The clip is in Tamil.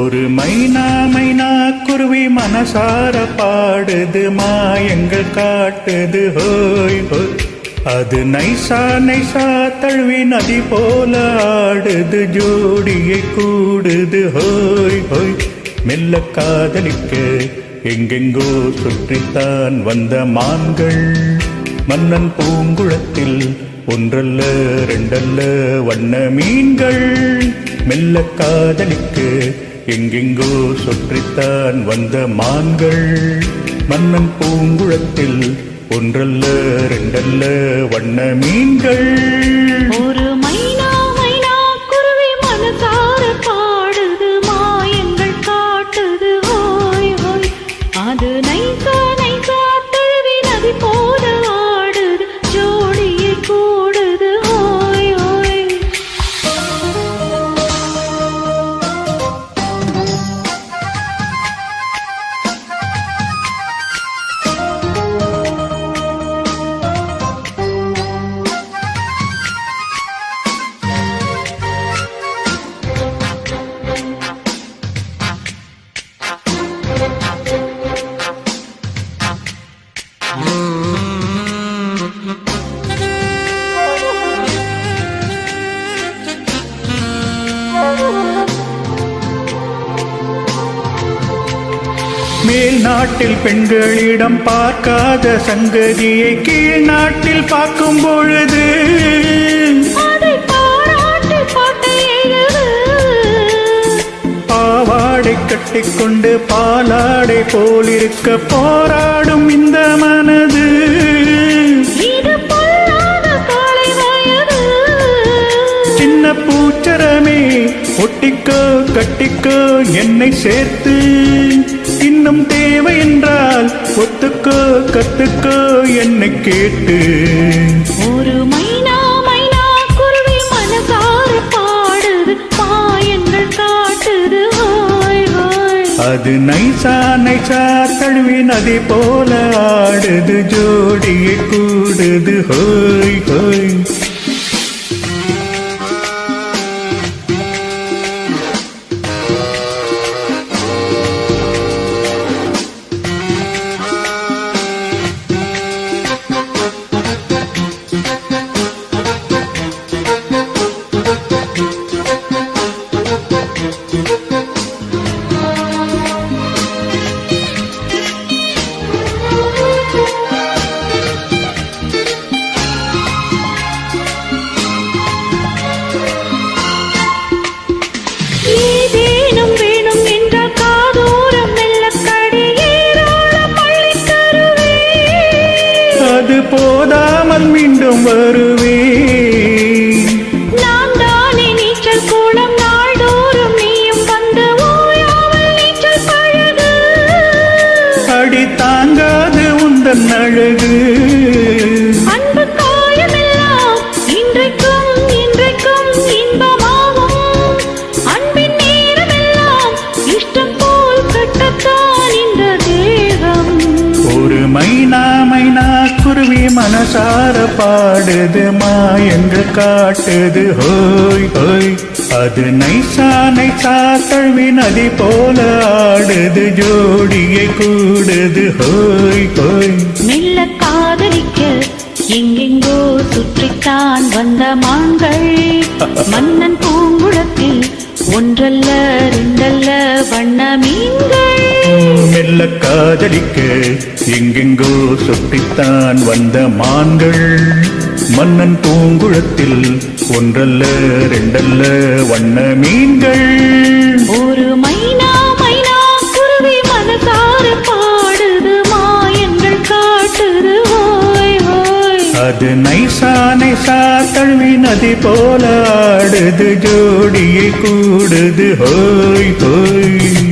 ஒரு மைனா மைனா குருவி மனசார பாடுது, மாயங்கள் காட்டுது ஹோய் ஹோய். அது நைசா நைசா தழுவி நதி போல ஆடுது, ஜோடியை கூடுது ஹோய் ஹோய். மெல்ல காதலிக்க எங்கெங்கோ சுற்றித்தான் வந்த மான்கள், மன்னன் பூங்குளத்தில் ஒன்றல்ல ரெண்டல்ல வண்ண மீன்கள். மெல்ல காதலிக்க எங்கெங்கோ சுற்றித்தான் வந்த மான்கள், மன்னன் பூங்குளத்தில் ஒன்றல்ல ரெண்டல்ல வண்ண மீன்கள். ஒரு மைனா மைனா குருவி மனசார பாடுது, மாயங்கள் காட்டுது ஹோய் ஹோய். அது நைசா நைசா தழுவி நதி போல ஆடுது, ஜோடியை கூடுது ஹோய் ஹோய். மேல் நாட்டில் பெண்களிடம் பார்க்காத சங்கதியை கீழ் நாட்டில் பார்க்கும் பொழுது, பாவாடை கட்டிக்கொண்டு பாலாடை போலிருக்க போராடும் இந்த மனது. சின்ன பூச்சரமே ஒட்டிக்கோ கட்டிக்கோ என்னை சேர்த்து, இன்னும் தேவை என்றால் ஒத்துக்கோ கத்துக்கோ என்னை கேட்டு. ஒரு மைனா மைனா குருவி மனசார பாடுது, மாயங்கள் காட்டுது ஹோய் ஹோய். அது நைசா நைசா தழுவி நதி போல ஆடுது, ஜோடியை கூடுது ஹோய் ஹோய். அது போதாமல் மீண்டும் வருவே, நான் தானே நீச்சல் கூடம் நாள்தோறும் நீயும் வந்து ஓயாமல் நீச்சல் பழகு. அடி தாங்காது உந்தன் அழகு, அன்பு காயமெல்லாம் இன்றைக்கும் இன்றைக்கும் இன்பமாகும். அன்பின் நேரமெல்லாம் இஷ்டம் போல் கட்டத்தான் இந்த தேகம். ஒரு மைனா மைனா குருவி மனசார பாடுது, மாயங்கள் காட்டுது ஹோய் ஹோய். அது நைசா நைசா தழுவி நதி போல ஆடுது, ஜோடியை கூடுது ஹோய் ஹோய். மெல்ல காதலிக்க எங்கெங்கோ சுற்றித்தான் வந்த மான்கள், மன்னன் பூங்குளத்தில் ஒன்றல்ல ரெண்டல்ல வண்ண மீன்கள். மெல்ல காதலிக்க எங்கெங்கோ சுற்றித்தான் வந்த மான்கள், மன்னன் பூங்குளத்தில் ஒன்றல்ல ரெண்டல்ல வண்ண மீன்கள். ஒரு மைனா மைனா குருவி மனசார பாடுது, மாயங்கள் காட்டுது ஹோய் ஹோய். அது நைசா நைசா தழுவி நதி போல ஆடுது, ஜோடியை கூடுது ஹோய் ஹோய்.